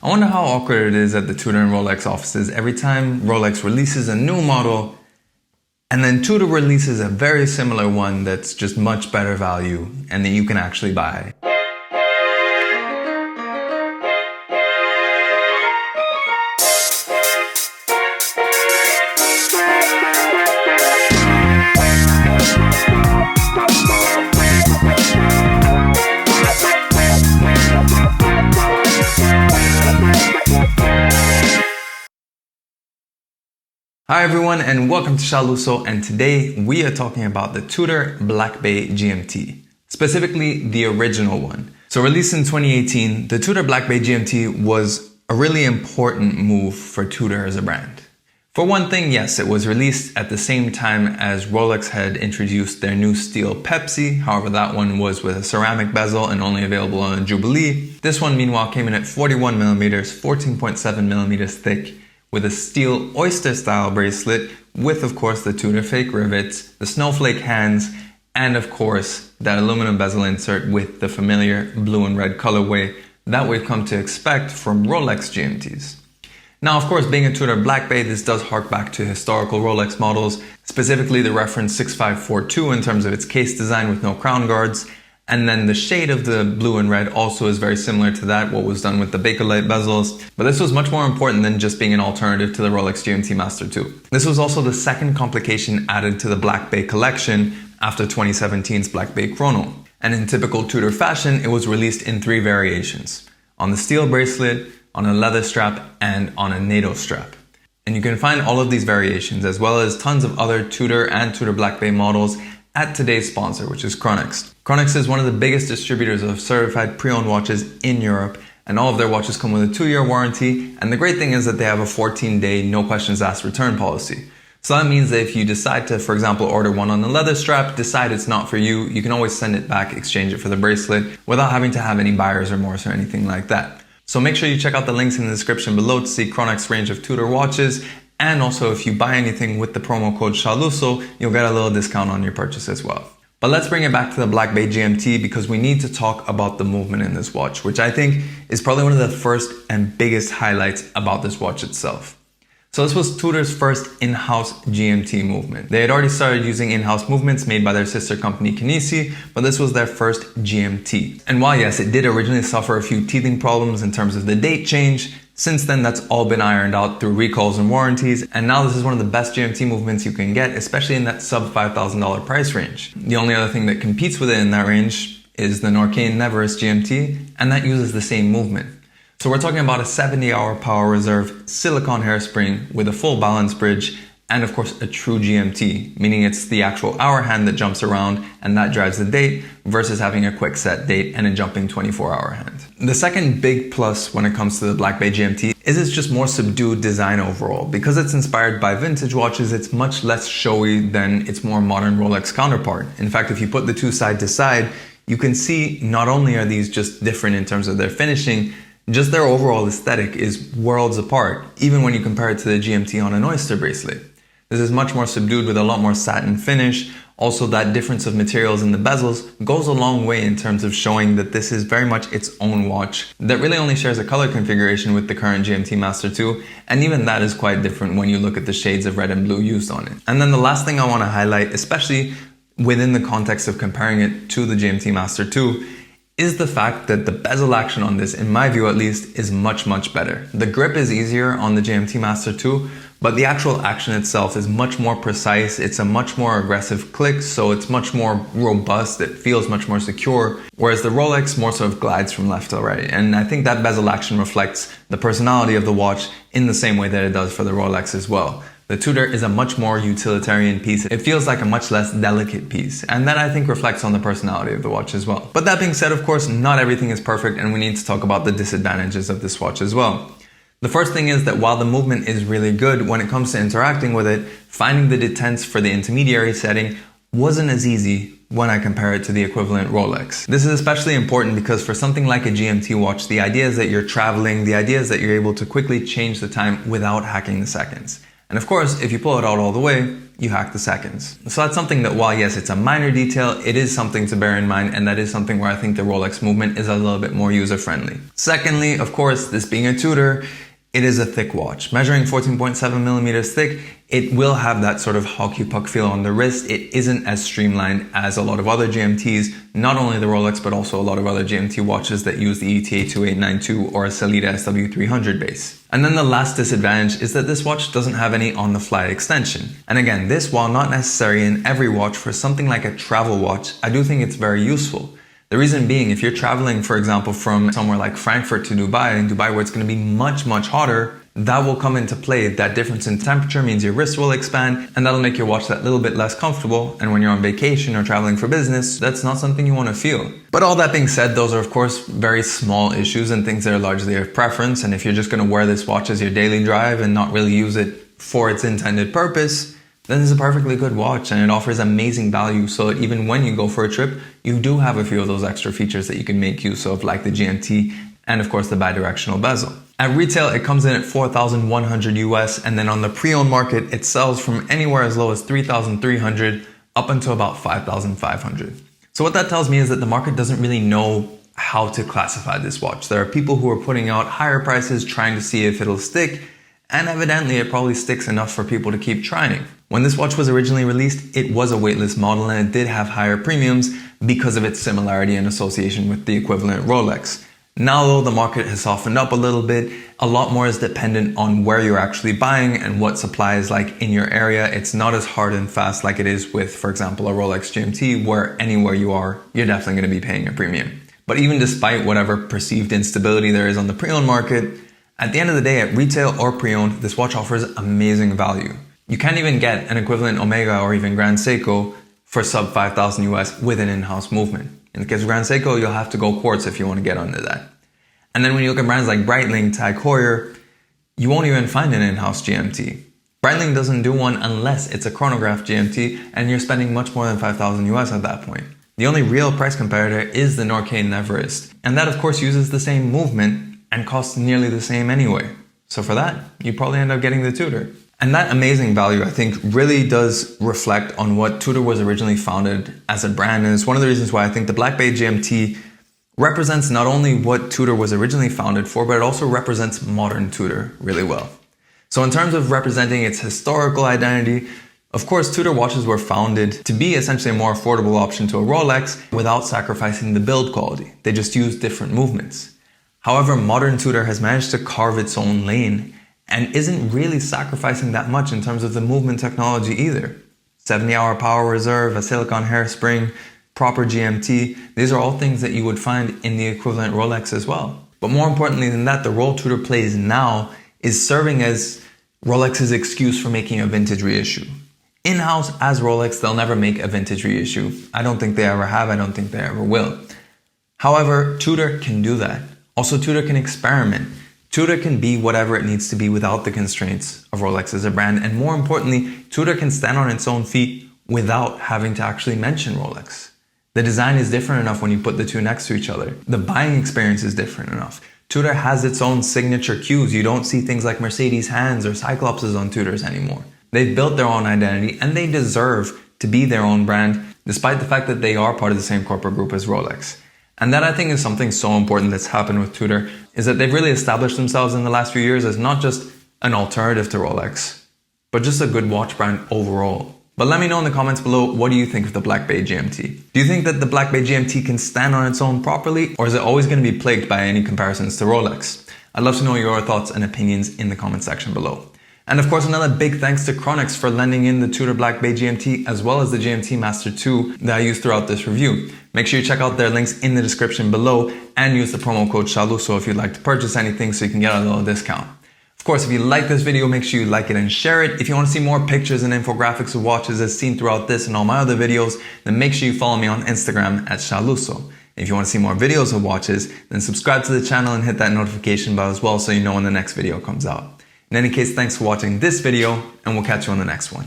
I wonder how awkward it is at the Tudor and Rolex offices every time Rolex releases a new model and then Tudor releases a very similar one that's just much better value and that you can actually buy. Hi everyone and welcome to Shaluso, and today we are talking about the Tudor Black Bay GMT, specifically the original one. So released in 2018, the Tudor Black Bay GMT was a really important move for Tudor as a brand. For one thing, yes, it was released at the same time as Rolex had introduced their new steel Pepsi. However, that one was with a ceramic bezel and only available on a Jubilee. This one meanwhile came in at 41mm, 14.7mm thick, with a steel oyster style bracelet with, of course, the Tudor fake rivets, the snowflake hands, and of course that aluminum bezel insert with the familiar blue and red colorway that we've come to expect from Rolex GMTs. Now, of course, being a Tudor Black Bay, this does hark back to historical Rolex models, specifically the reference 6542 in terms of its case design with no crown guards. And then the shade of the blue and red also is very similar to that, what was done with the Bakelite bezels. But this was much more important than just being an alternative to the Rolex GMT Master II. This was also the second complication added to the Black Bay collection after 2017's Black Bay Chrono. And in typical Tudor fashion, it was released in 3 variations: on the steel bracelet, on a leather strap, and on a NATO strap. And you can find all of these variations, as well as tons of other Tudor and Tudor Black Bay models, at today's sponsor, which is Chronext. Chronext is one of the biggest distributors of certified pre-owned watches in Europe, and all of their watches come with a 2-year warranty, and the great thing is that they have a 14-day no questions asked return policy. So that means that if you decide to, for example, order one on the leather strap, decide it's not for you, you can always send it back, exchange it for the bracelet, without having to have any buyer's remorse or anything like that. So make sure you check out the links in the description below to see Chronext's range of Tudor watches. And also, if you buy anything with the promo code SHALUSO, you'll get a little discount on your purchase as well. But let's bring it back to the Black Bay GMT because we need to talk about the movement in this watch, which I think is probably one of the first and biggest highlights about this watch itself. So this was Tudor's first in-house GMT movement. They had already started using in-house movements made by their sister company COSC, but this was their first GMT. And while yes, it did originally suffer a few teething problems in terms of the date change, since then that's all been ironed out through recalls and warranties, and now this is one of the best GMT movements you can get, especially in that sub $5,000 price range. The only other thing that competes with it in that range is the Norqain Neverest GMT, and that uses the same movement. So we're talking about a 70-hour power reserve silicone hairspring with a full balance bridge and of course a true GMT, meaning it's the actual hour hand that jumps around and that drives the date versus having a quick set date and a jumping 24-hour hand. The second big plus when it comes to the Black Bay GMT is it's just more subdued design overall. Because it's inspired by vintage watches, it's much less showy than its more modern Rolex counterpart. In fact, if you put the two side to side, you can see not only are these just different in terms of their finishing, just their overall aesthetic is worlds apart, even when you compare it to the GMT on an oyster bracelet. This is much more subdued with a lot more satin finish. Also, that difference of materials in the bezels goes a long way in terms of showing that this is very much its own watch that really only shares a color configuration with the current GMT Master II, and even that is quite different when you look at the shades of red and blue used on it. And then the last thing I want to highlight, especially within the context of comparing it to the GMT Master II, is the fact that the bezel action on this, in my view at least, is much better. The grip is easier on the GMT Master II, but the actual action itself is much more precise. It's a much more aggressive click, so it's much more robust. It feels much more secure, whereas the Rolex more sort of glides from left to right. And I think that bezel action reflects the personality of the watch in the same way that it does for the Rolex as well. The Tudor is a much more utilitarian piece. It feels like a much less delicate piece, and that I think reflects on the personality of the watch as well. But that being said, of course, not everything is perfect, and we need to talk about the disadvantages of this watch as well. The first thing is that while the movement is really good, when it comes to interacting with it, finding the detents for the intermediary setting wasn't as easy when I compare it to the equivalent Rolex. This is especially important because for something like a GMT watch, the idea is that you're traveling, the idea is that you're able to quickly change the time without hacking the seconds. And of course, if you pull it out all the way, you hack the seconds. So that's something that, while yes, it's a minor detail, it is something to bear in mind, and that is something where I think the Rolex movement is a little bit more user-friendly. Secondly, of course, this being a Tudor, it is a thick watch. Measuring 14.7 millimeters thick, it will have that sort of hockey puck feel on the wrist. It isn't as streamlined as a lot of other GMTs, not only the Rolex, but also a lot of other GMT watches that use the ETA 2892 or a Sellita SW300 base. And then the last disadvantage is that this watch doesn't have any on-the-fly extension. And again, this, while not necessary in every watch, for something like a travel watch, I do think it's very useful. The reason being, if you're traveling, for example, from somewhere like Frankfurt to Dubai, in Dubai where it's going to be much, much hotter, that will come into play. That difference in temperature means your wrist will expand, and that'll make your watch that little bit less comfortable. And when you're on vacation or traveling for business, that's not something you want to feel. But all that being said, those are of course very small issues and things that are largely of preference. And if you're just going to wear this watch as your daily drive and not really use it for its intended purpose, then it's a perfectly good watch, and it offers amazing value so that even when you go for a trip, you do have a few of those extra features that you can make use of, like the GMT and of course the bidirectional bezel. At retail, it comes in at $4,100 US, and then on the pre-owned market, it sells from anywhere as low as $3,300 up until about $5,500. So what that tells me is that the market doesn't really know how to classify this watch. There are people who are putting out higher prices trying to see if it'll stick, and evidently it probably sticks enough for people to keep trying. When this watch was originally released, it was a weightless model, and it did have higher premiums because of its similarity and association with the equivalent Rolex. Now though, the market has softened up a little bit. A lot more is dependent on where you're actually buying and what supply is like in your area. It's not as hard and fast like it is with, for example, a Rolex GMT, where anywhere you are, you're definitely going to be paying a premium. But even despite whatever perceived instability there is on the pre-owned market, at the end of the day, at retail or pre-owned, this watch offers amazing value. You can't even get an equivalent Omega or even Grand Seiko for sub 5,000 US with an in-house movement. In the case of Grand Seiko, you'll have to go quartz if you want to get under that. And then when you look at brands like Breitling, Tag Heuer, you won't even find an in-house GMT. Breitling doesn't do one unless it's a chronograph GMT, and you're spending much more than 5,000 US at that point. The only real price competitor is the Norqain Everest, and that of course uses the same movement and costs nearly the same anyway. So for that, you probably end up getting the Tudor. And that amazing value, I think, really does reflect on what Tudor was originally founded as a brand. And it's one of the reasons why I think the Black Bay GMT represents not only what Tudor was originally founded for, but it also represents modern Tudor really well. So in terms of representing its historical identity, of course, Tudor watches were founded to be essentially a more affordable option to a Rolex without sacrificing the build quality. They just used different movements. However, modern Tudor has managed to carve its own lane and isn't really sacrificing that much in terms of the movement technology either. 70-hour power reserve, a silicon hairspring, proper GMT, these are all things that you would find in the equivalent Rolex as well. But more importantly than that, the role Tudor plays now is serving as Rolex's excuse for making a vintage reissue. In-house as Rolex, they'll never make a vintage reissue. I don't think they ever have, I don't think they ever will. However, Tudor can do that. Also, Tudor can experiment. Tudor can be whatever it needs to be without the constraints of Rolex as a brand. And more importantly, Tudor can stand on its own feet without having to actually mention Rolex. The design is different enough when you put the two next to each other. The buying experience is different enough. Tudor has its own signature cues. You don't see things like Mercedes hands or Cyclopses on Tudors anymore. They've built their own identity, and they deserve to be their own brand, despite the fact that they are part of the same corporate group as Rolex. And that, I think, is something so important that's happened with Tudor, is that they've really established themselves in the last few years as not just an alternative to Rolex, but just a good watch brand overall. But let me know in the comments below, what do you think of the Black Bay GMT? Do you think that the Black Bay GMT can stand on its own properly, or is it always going to be plagued by any comparisons to Rolex? I'd love to know your thoughts and opinions in the comment section below. And of course, another big thanks to chronext for lending in the Tudor Black Bay GMT as well as the GMT Master II that I used throughout this review. Make sure you check out their links in the description below and use the promo code SHALUSO if you'd like to purchase anything so you can get a little discount. Of course, if you like this video, make sure you like it and share it. If you want to see more pictures and infographics of watches as seen throughout this and all my other videos, then make sure you follow me on Instagram at SHALUSO. If you want to see more videos of watches, then subscribe to the channel and hit that notification bell as well so you know when the next video comes out. In any case, thanks for watching this video, and we'll catch you on the next one.